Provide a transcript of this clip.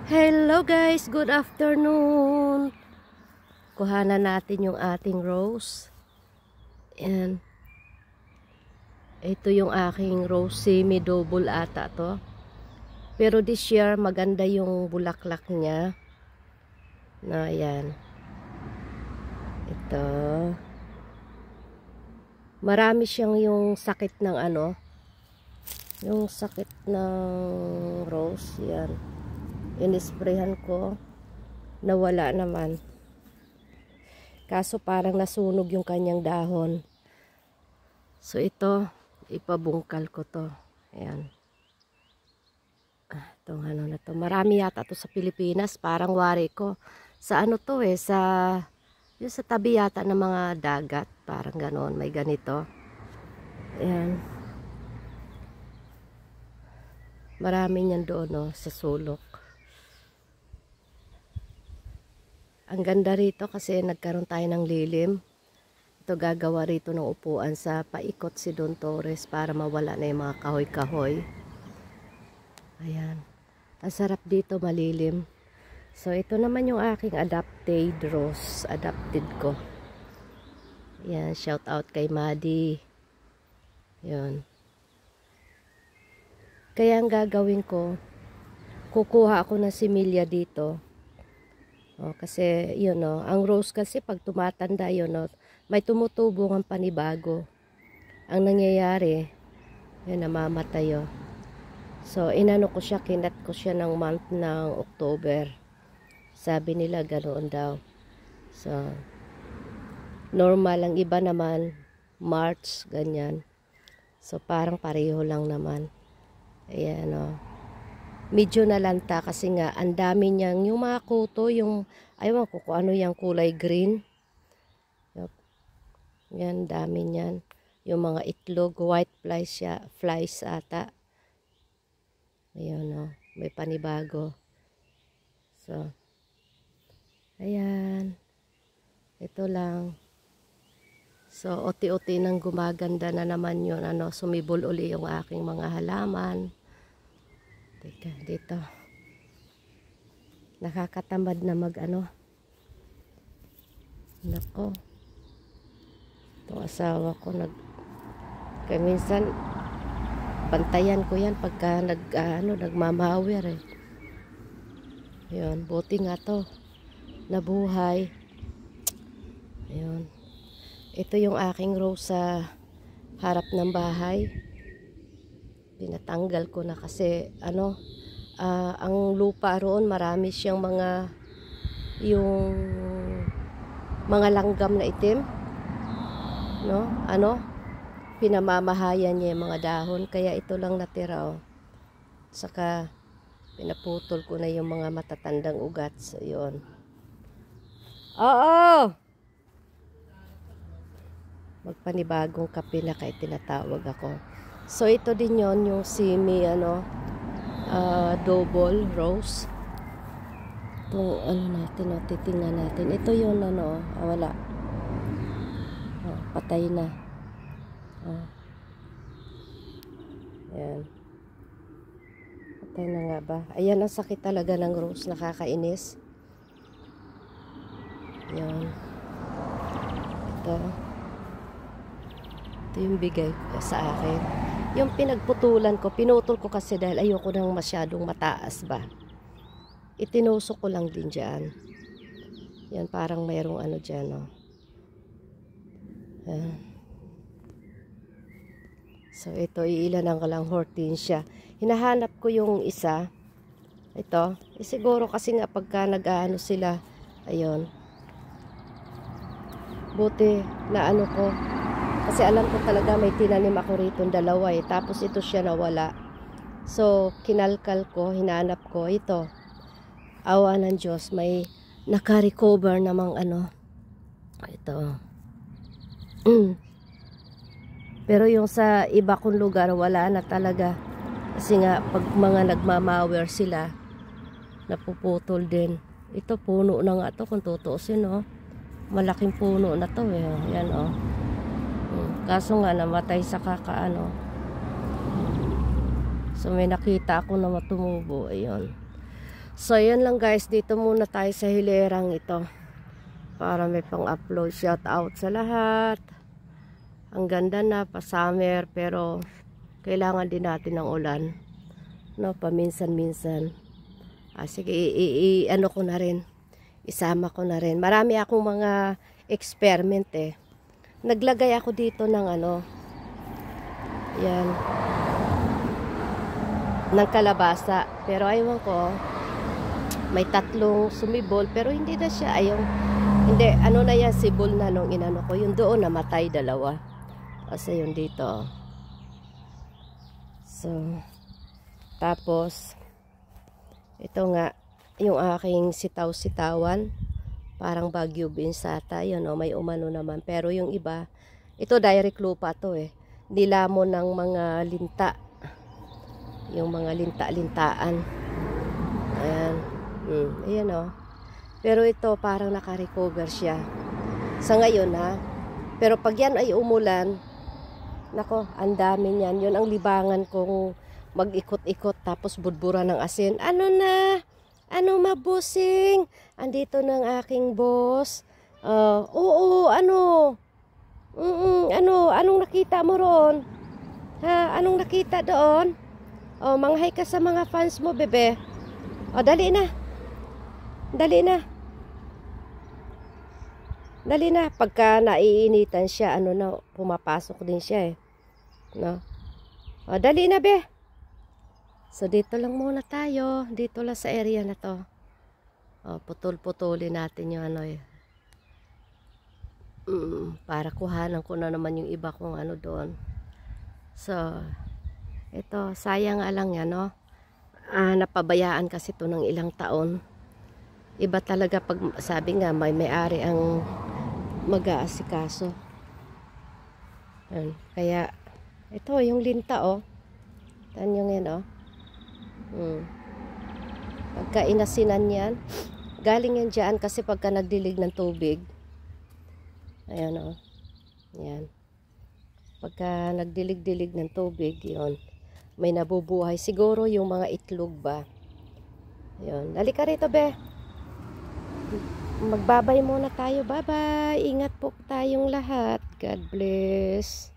Hello guys, good afternoon. Kuhanan natin yung ating rose. And ito yung aking rose, semi-double ata to. Pero this year maganda yung bulaklak niya. Na yan. Ito. Marami siyang yung sakit ng ano. Yung sakit ng rose, yan. Inisprayhan ko, nawala naman. Kaso parang nasunog yung kanyang dahon. So ito, ipabungkal ko to. Ayan. Itong ano na to. Marami yata to sa Pilipinas. Parang wari ko. Sa ano to yung sa tabi yata ng mga dagat. Parang ganon. May ganito. Ayan. Marami niyan doon, no, sa sulok. Ang ganda rito kasi nagkaroon tayo ng lilim. Ito gagawa rito ng upuan sa paikot si Don Torres para mawala na yung mga kahoy-kahoy. Ayan. Ang sarap dito, malilim. So ito naman yung aking adopted rose. Adopted ko. Ayan, shout out kay Madi. Ayan. Kaya ang gagawin ko, kukuha ako ng similya dito. Kasi yun ang rose kasi pag tumatanda yun may tumutubong ang panibago. Ang nangyayari, yun namamatay yun. So inano ko siya, kinat ko siya ng month ng October. Sabi nila ganoon daw. So normal, ang iba naman March, ganyan. So parang pareho lang naman. Ayan medyo nalanta kasi nga ang dami niyang yung mga kuto, yung aywan ko kung ano yung kulay green. Yan, dami niyan. Yung mga itlog, white flies ata. Ayun may panibago. So ayan. Ito lang. So oti-oti nang gumaganda na naman yun, sumibol uli yung aking mga halaman. Teka, dito. Nakakatamad na Nako. Itong asawa ko kaya minsan bantayan ko yan pagka nagmamawir Yun, buti nga to. Nabuhay. Ayun. Ito yung aking rose sa harap ng bahay. Pinatanggal ko na kasi ang lupa roon marami siyang yung mga langgam na itim, pinamamahayan niya yung mga dahon, kaya ito lang natira saka pinaputol ko na yung mga matatandang ugat. So yun, magpanibagong kape na kaya tinatawag ako. So ito din yon yung semi double rose. Ito natin titingnan natin. Ito yon wala. Patay na. Ayan. Patay na nga ba? Ayan ang sakit talaga ng rose, nakakainis. Ayan. Ito yung bigay sa akin. Yung pinagputulan ko, pinutol ko kasi dahil ayoko nang masyadong mataas ba. Itinusok ko lang din dyan. Yan, parang mayroong dyan, So ito, iilanan ko lang hortensia. Hinahanap ko yung isa. Ito, siguro kasi nga pagka sila, ayun. Buti na ko. Kasi alam ko talaga may tinanim ako rito dalawa tapos ito siya nawala. So kinalkal ko, hinanap ko ito. Awa ng Diyos, may naka-recover namang ito. Pero yung sa iba kong lugar wala na talaga. Kasi nga pag mga nagmamawer sila, napuputol din. Ito puno na nga to kung tutuusin Malaking puno na to Yan Kaso nga namatay sa kakaano. So may nakita ako na matumubo. Ayun. So, yan lang guys. Dito muna tayo sa hilerang ito. Para may pang-upload. Shout out sa lahat. Ang ganda na, pa-summer. Pero, kailangan din natin ng ulan. No, paminsan-minsan. Sige, ano ko na rin. Isama ko na rin. Marami akong mga experiment eh. Naglagay ako dito ng ano. Yan. Ng kalabasa. Pero aywan ko. May 3 sumibol. Pero hindi na siya. Hindi. Ano na yan. Sibol na nung inano ko. Yung doon namatay 2. Kasi yun dito. So. Tapos. Ito nga. Yung aking sitaw-sitawan. Parang Baguio beans ata. Yun o. May umano naman. Pero yung iba. Ito direct lupa to eh. Nilamon ng mga linta. Yung mga linta-lintaan. Ayan. Ayan o. Pero ito parang naka-recover siya. Sa ngayon ha. Pero pag yan ay umulan. Nako, ang dami niyan. Yun ang libangan kong mag-ikot-ikot. Tapos budbura ng asin. Ano na? Ano mabusing? Andito ng aking boss. Oo, ano? Anong nakita mo ron? Ha? Anong nakita doon? Manghay ka sa mga fans mo, bebe. Dali na. Dali na. Dali na. Pagka naiinitan siya, pumapasok din siya eh. No? Dali na, be. So, dito lang muna tayo. Dito lang sa area na to. Putol-putulin natin yung para kuhanan ko na naman yung iba kong doon. So, ito, sayang nga lang yan, no? Napabayaan kasi ito ng ilang taon. Iba talaga pag, sabi nga, may-ari ang mag-aasikaso. Kaya, ito, yung linta, Tan yung yan, Pagka inasinan yan, galing yan dyan kasi pagka nagdilig ng tubig, ayan yan. Pagka nagdilig-dilig ng tubig, yun, may nabubuhay. Siguro yung mga itlog ba. Yun. Dali ka rito, be. Magbabay muna tayo. Bye-bye. Ingat po tayong lahat. God bless.